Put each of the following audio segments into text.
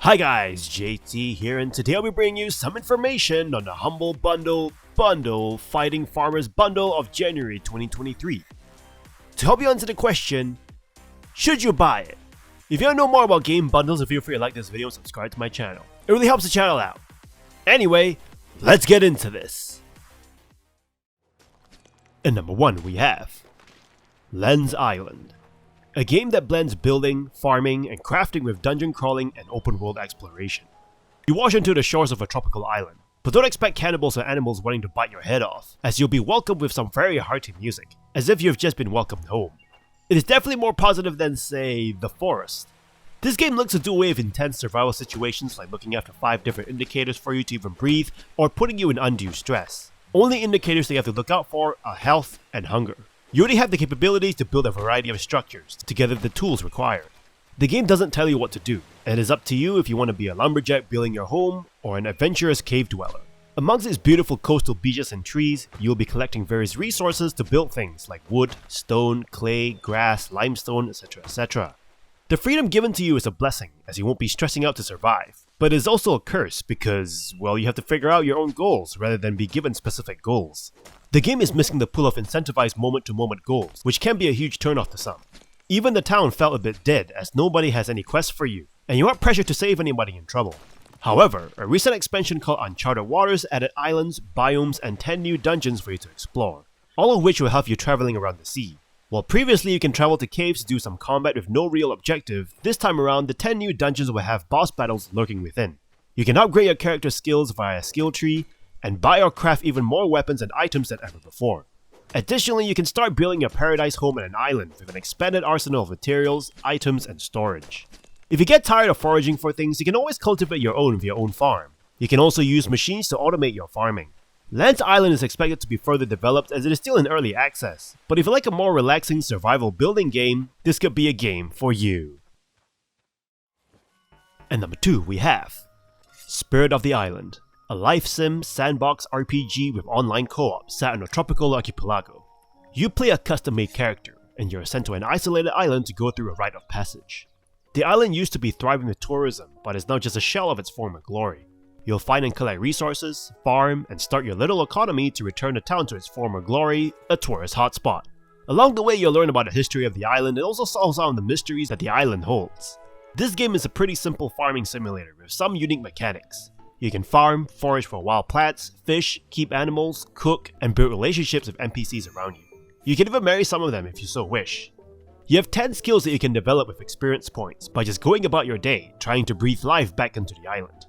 Hi guys, JT here, and today I'll be bringing you some information on the Humble Bundle Fighting Farmers Bundle of January 2023. To help you answer the question, should you buy it? If you want to know more about game bundles, feel free to like this video and subscribe to my channel. It really helps the channel out. Anyway, let's get into this. And number 1 we have Lens Island. A game that blends building, farming, and crafting with dungeon crawling and open world exploration. You wash into the shores of a tropical island, but don't expect cannibals or animals wanting to bite your head off, as you'll be welcomed with some very hearty music, as if you've just been welcomed home. It is definitely more positive than, say, The Forest. This game looks to do away with intense survival situations like looking after 5 different indicators for you to even breathe, or putting you in undue stress. Only indicators that you have to look out for are health and hunger. You already have the capabilities to build a variety of structures, together with the tools required. The game doesn't tell you what to do, and it is up to you if you want to be a lumberjack building your home, or an adventurous cave dweller. Amongst its beautiful coastal beaches and trees, you will be collecting various resources to build things like wood, stone, clay, grass, limestone, etc, etc. The freedom given to you is a blessing, as you won't be stressing out to survive, but it is also a curse because, well, you have to figure out your own goals rather than be given specific goals. The game is missing the pull of incentivized moment-to-moment goals, which can be a huge turnoff to some. Even the town felt a bit dead, as nobody has any quests for you, and you aren't pressured to save anybody in trouble. However, a recent expansion called Uncharted Waters added islands, biomes, and 10 new dungeons for you to explore, all of which will have you traveling around the sea. While previously you can travel to caves to do some combat with no real objective, this time around the 10 new dungeons will have boss battles lurking within. You can upgrade your character's skills via a skill tree, and buy or craft even more weapons and items than ever before. Additionally, you can start building your paradise home on an island with an expanded arsenal of materials, items, and storage. If you get tired of foraging for things, you can always cultivate your own with your own farm. You can also use machines to automate your farming. Lens Island is expected to be further developed as it is still in early access, but if you like a more relaxing survival building game, this could be a game for you. And number 2 we have Spirit of the Island. A life sim sandbox RPG with online co-op set on a tropical archipelago. You play a custom-made character, and you're sent to an isolated island to go through a rite of passage. The island used to be thriving with tourism, but is now just a shell of its former glory. You'll find and collect resources, farm, and start your little economy to return the town to its former glory, a tourist hotspot. Along the way, you'll learn about the history of the island and also solve some of the mysteries that the island holds. This game is a pretty simple farming simulator with some unique mechanics. You can farm, forage for wild plants, fish, keep animals, cook, and build relationships with NPCs around you. You can even marry some of them if you so wish. You have 10 skills that you can develop with experience points by just going about your day, trying to breathe life back into the island.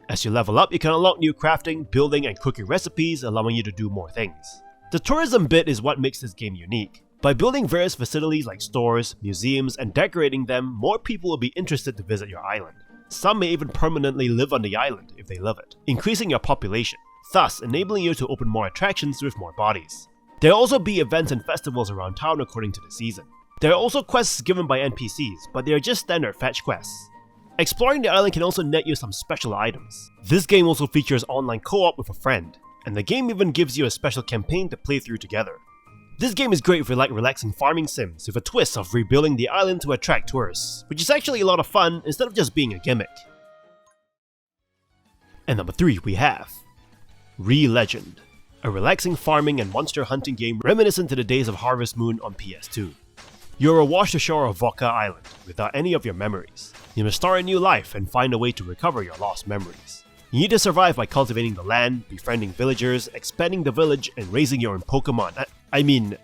As you level up, you can unlock new crafting, building, and cooking recipes, allowing you to do more things. The tourism bit is what makes this game unique. By building various facilities like stores, museums, and decorating them, more people will be interested to visit your island. Some may even permanently live on the island if they love it, increasing your population, thus enabling you to open more attractions with more bodies. There will also be events and festivals around town according to the season. There are also quests given by NPCs, but they are just standard fetch quests. Exploring the island can also net you some special items. This game also features online co-op with a friend, and the game even gives you a special campaign to play through together. This game is great if you like relaxing farming sims with a twist of rebuilding the island to attract tourists, which is actually a lot of fun instead of just being a gimmick. And number 3 we have Re-Legend, a relaxing farming and monster hunting game reminiscent to the days of Harvest Moon on PS2. You're awash ashore of Vodka Island without any of your memories. You must start a new life and find a way to recover your lost memories. You need to survive by cultivating the land, befriending villagers, expanding the village, and raising your own Pokemon.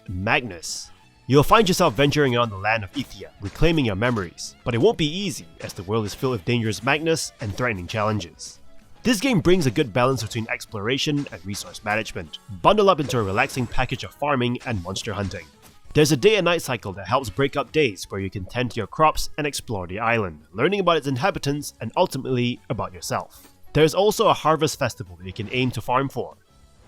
Magnus. You'll find yourself venturing on the land of Ithia, reclaiming your memories, but it won't be easy as the world is filled with dangerous Magnus and threatening challenges. This game brings a good balance between exploration and resource management, bundled up into a relaxing package of farming and monster hunting. There's a day and night cycle that helps break up days where you can tend to your crops and explore the island, learning about its inhabitants and ultimately about yourself. There's also a harvest festival that you can aim to farm for.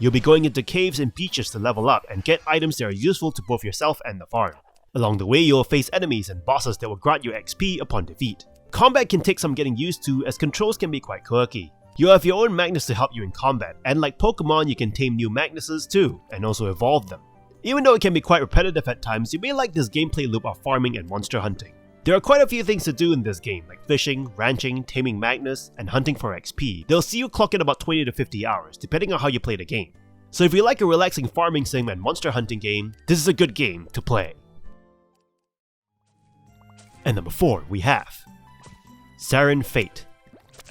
You'll be going into caves and beaches to level up and get items that are useful to both yourself and the farm. Along the way, you'll face enemies and bosses that will grant you XP upon defeat. Combat can take some getting used to as controls can be quite quirky. You'll have your own Magnus to help you in combat, and like Pokemon, you can tame new Magnuses too, and also evolve them. Even though it can be quite repetitive at times, you may like this gameplay loop of farming and monster hunting. There are quite a few things to do in this game, like fishing, ranching, taming Magnus, and hunting for XP. They'll see you clock in about 20 to 50 hours, depending on how you play the game. So if you like a relaxing farming sim and monster hunting game, this is a good game to play. And number 4, we have Serin Fate,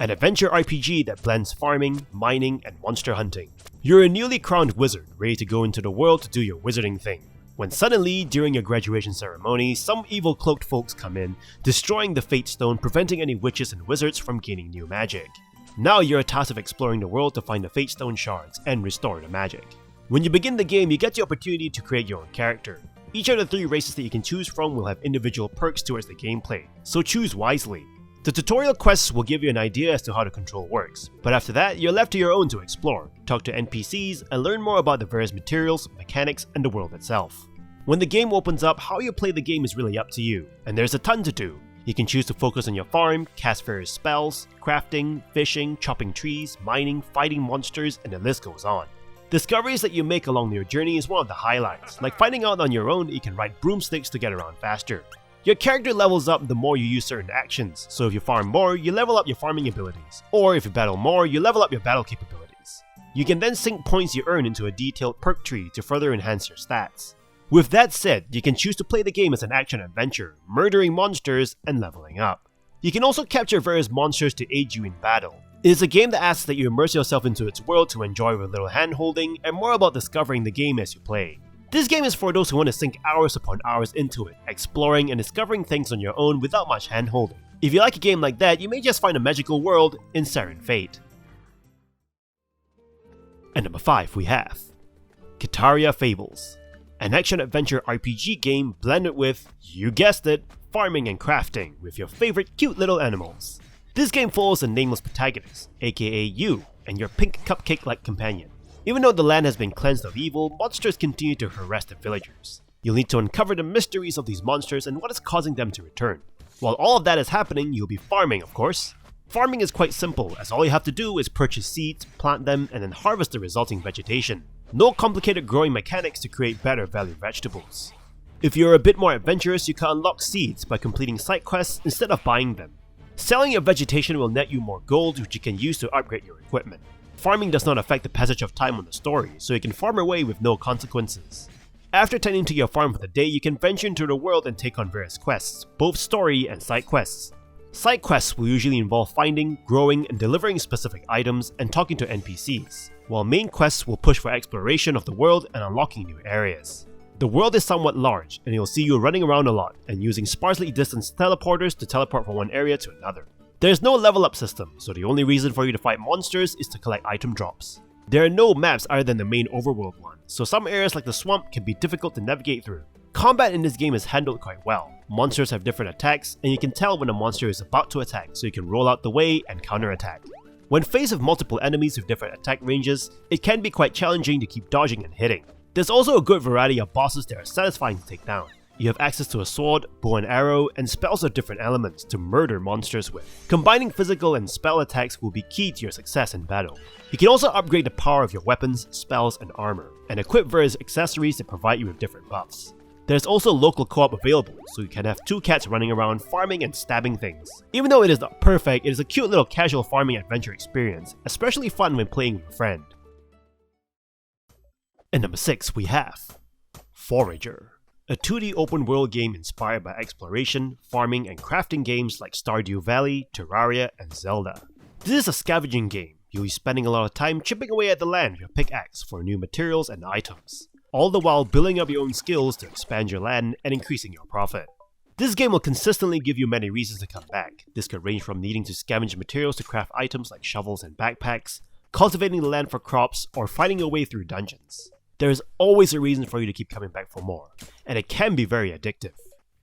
an adventure RPG that blends farming, mining, and monster hunting. You're a newly crowned wizard, ready to go into the world to do your wizarding thing, when suddenly, during your graduation ceremony, some evil cloaked folks come in, destroying the Fate Stone, preventing any witches and wizards from gaining new magic. Now you're tasked with exploring the world to find the Fate Stone shards and restore the magic. When you begin the game, you get the opportunity to create your own character. Each of the 3 races that you can choose from will have individual perks towards the gameplay, so choose wisely. The tutorial quests will give you an idea as to how the control works, but after that, you're left to your own to explore, talk to NPCs, and learn more about the various materials, mechanics, and the world itself. When the game opens up, how you play the game is really up to you, and there's a ton to do. You can choose to focus on your farm, cast various spells, crafting, fishing, chopping trees, mining, fighting monsters, and the list goes on. Discoveries that you make along your journey is one of the highlights, like finding out on your own that you can ride broomsticks to get around faster. Your character levels up the more you use certain actions, so if you farm more, you level up your farming abilities, or if you battle more, you level up your battle capabilities. You can then sink points you earn into a detailed perk tree to further enhance your stats. With that said, you can choose to play the game as an action-adventure, murdering monsters and leveling up. You can also capture various monsters to aid you in battle. It is a game that asks that you immerse yourself into its world to enjoy with little hand-holding and more about discovering the game as you play. This game is for those who want to sink hours upon hours into it, exploring and discovering things on your own without much hand-holding. If you like a game like that, you may just find a magical world in Serin Fate. And number 5 we have Kitaria Fables, an action-adventure RPG game blended with, you guessed it, farming and crafting with your favorite cute little animals. This game follows a nameless protagonist, aka you, and your pink cupcake-like companion. Even though the land has been cleansed of evil, monsters continue to harass the villagers. You'll need to uncover the mysteries of these monsters and what is causing them to return. While all of that is happening, you'll be farming, of course. Farming is quite simple, as all you have to do is purchase seeds, plant them, and then harvest the resulting vegetation. No complicated growing mechanics to create better value vegetables. If you're a bit more adventurous, you can unlock seeds by completing side quests instead of buying them. Selling your vegetation will net you more gold, which you can use to upgrade your equipment. Farming does not affect the passage of time on the story, so you can farm away with no consequences. After tending to your farm for the day, you can venture into the world and take on various quests, both story and side quests. Side quests will usually involve finding, growing, and delivering specific items and talking to NPCs, while main quests will push for exploration of the world and unlocking new areas. The world is somewhat large, and you'll see you running around a lot and using sparsely distanced teleporters to teleport from one area to another. There's no level up system, so the only reason for you to fight monsters is to collect item drops. There are no maps other than the main overworld one, so some areas like the swamp can be difficult to navigate through. Combat in this game is handled quite well. Monsters have different attacks, and you can tell when a monster is about to attack, so you can roll out the way and counterattack. When faced with multiple enemies with different attack ranges, it can be quite challenging to keep dodging and hitting. There's also a good variety of bosses that are satisfying to take down. You have access to a sword, bow and arrow, and spells of different elements to murder monsters with. Combining physical and spell attacks will be key to your success in battle. You can also upgrade the power of your weapons, spells, and armor, and equip various accessories that provide you with different buffs. There's also local co-op available, so you can have 2 cats running around farming and stabbing things. Even though it is not perfect, it is a cute little casual farming adventure experience, especially fun when playing with a friend. And number 6 we have Forager, a 2D open world game inspired by exploration, farming, and crafting games like Stardew Valley, Terraria, and Zelda. This is a scavenging game. You'll be spending a lot of time chipping away at the land with your pickaxe for new materials and items, all the while building up your own skills to expand your land and increasing your profit. This game will consistently give you many reasons to come back. This could range from needing to scavenge materials to craft items like shovels and backpacks, cultivating the land for crops, or fighting your way through dungeons. There is always a reason for you to keep coming back for more, and it can be very addictive.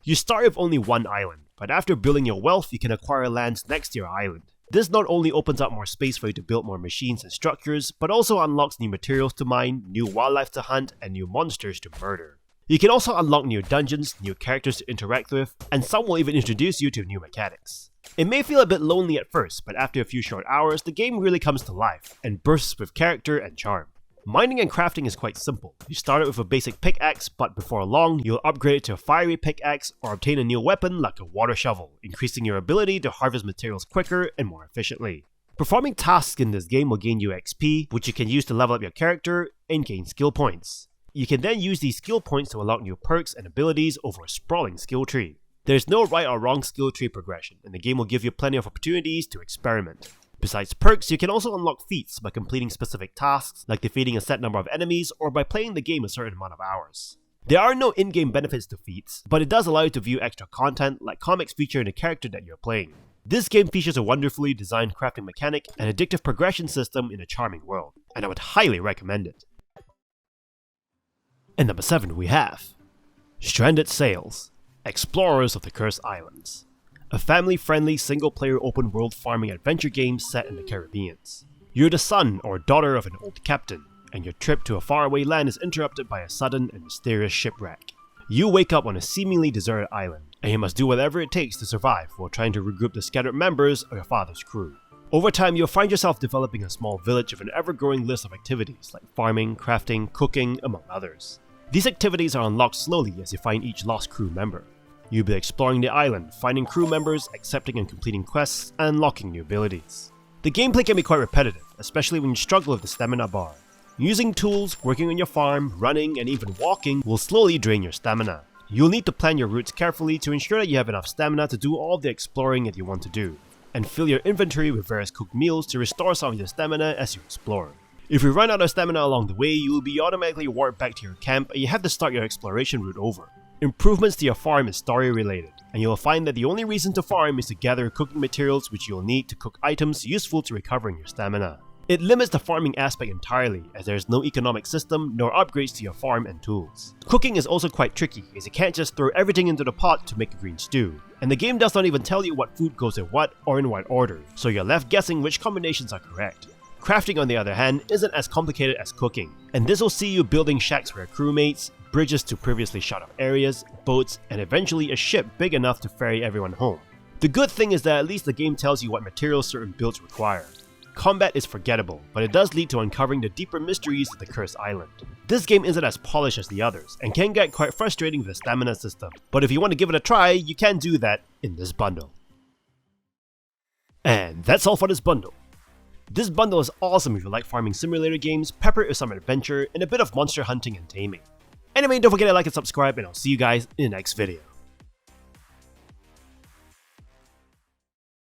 You start with only one island, but after building your wealth, you can acquire lands next to your island. This not only opens up more space for you to build more machines and structures, but also unlocks new materials to mine, new wildlife to hunt, and new monsters to murder. You can also unlock new dungeons, new characters to interact with, and some will even introduce you to new mechanics. It may feel a bit lonely at first, but after a few short hours, the game really comes to life, and bursts with character and charm. Mining and crafting is quite simple. You start out with a basic pickaxe, but before long, you'll upgrade it to a fiery pickaxe or obtain a new weapon like a water shovel, increasing your ability to harvest materials quicker and more efficiently. Performing tasks in this game will gain you XP, which you can use to level up your character and gain skill points. You can then use these skill points to unlock new perks and abilities over a sprawling skill tree. There's no right or wrong skill tree progression, and the game will give you plenty of opportunities to experiment. Besides perks, you can also unlock feats by completing specific tasks, like defeating a set number of enemies or by playing the game a certain amount of hours. There are no in-game benefits to feats, but it does allow you to view extra content like comics featuring the character that you're playing. This game features a wonderfully designed crafting mechanic and addictive progression system in a charming world, and I would highly recommend it. And number 7 we have Stranded Sails, Explorers of the Cursed Islands. A family-friendly single-player open-world farming adventure game set in the Caribbean. You're the son or daughter of an old captain, and your trip to a faraway land is interrupted by a sudden and mysterious shipwreck. You wake up on a seemingly deserted island, and you must do whatever it takes to survive while trying to regroup the scattered members of your father's crew. Over time, you'll find yourself developing a small village of an ever-growing list of activities like farming, crafting, cooking, among others. These activities are unlocked slowly as you find each lost crew member. You'll be exploring the island, finding crew members, accepting and completing quests, and unlocking new abilities. The gameplay can be quite repetitive, especially when you struggle with the stamina bar. Using tools, working on your farm, running, and even walking will slowly drain your stamina. You'll need to plan your routes carefully to ensure that you have enough stamina to do all the exploring that you want to do, and fill your inventory with various cooked meals to restore some of your stamina as you explore. If you run out of stamina along the way, you will be automatically warped back to your camp and you have to start your exploration route over. Improvements to your farm is story related, and you'll find that the only reason to farm is to gather cooking materials which you'll need to cook items useful to recovering your stamina. It limits the farming aspect entirely, as there is no economic system nor upgrades to your farm and tools. Cooking is also quite tricky, as you can't just throw everything into the pot to make a green stew, and the game does not even tell you what food goes in what or in what order, so you're left guessing which combinations are correct. Crafting, on the other hand, isn't as complicated as cooking, and this will see you building shacks for your crewmates, bridges to previously shut off areas, boats, and eventually a ship big enough to ferry everyone home. The good thing is that at least the game tells you what materials certain builds require. Combat is forgettable, but it does lead to uncovering the deeper mysteries of the Cursed Island. This game isn't as polished as the others, and can get quite frustrating with the stamina system, but if you want to give it a try, you can do that in this bundle. And that's all for this bundle. This bundle is awesome if you like farming simulator games, pepper it with some adventure, and a bit of monster hunting and taming. Anyway, don't forget to like and subscribe, and I'll see you guys in the next video.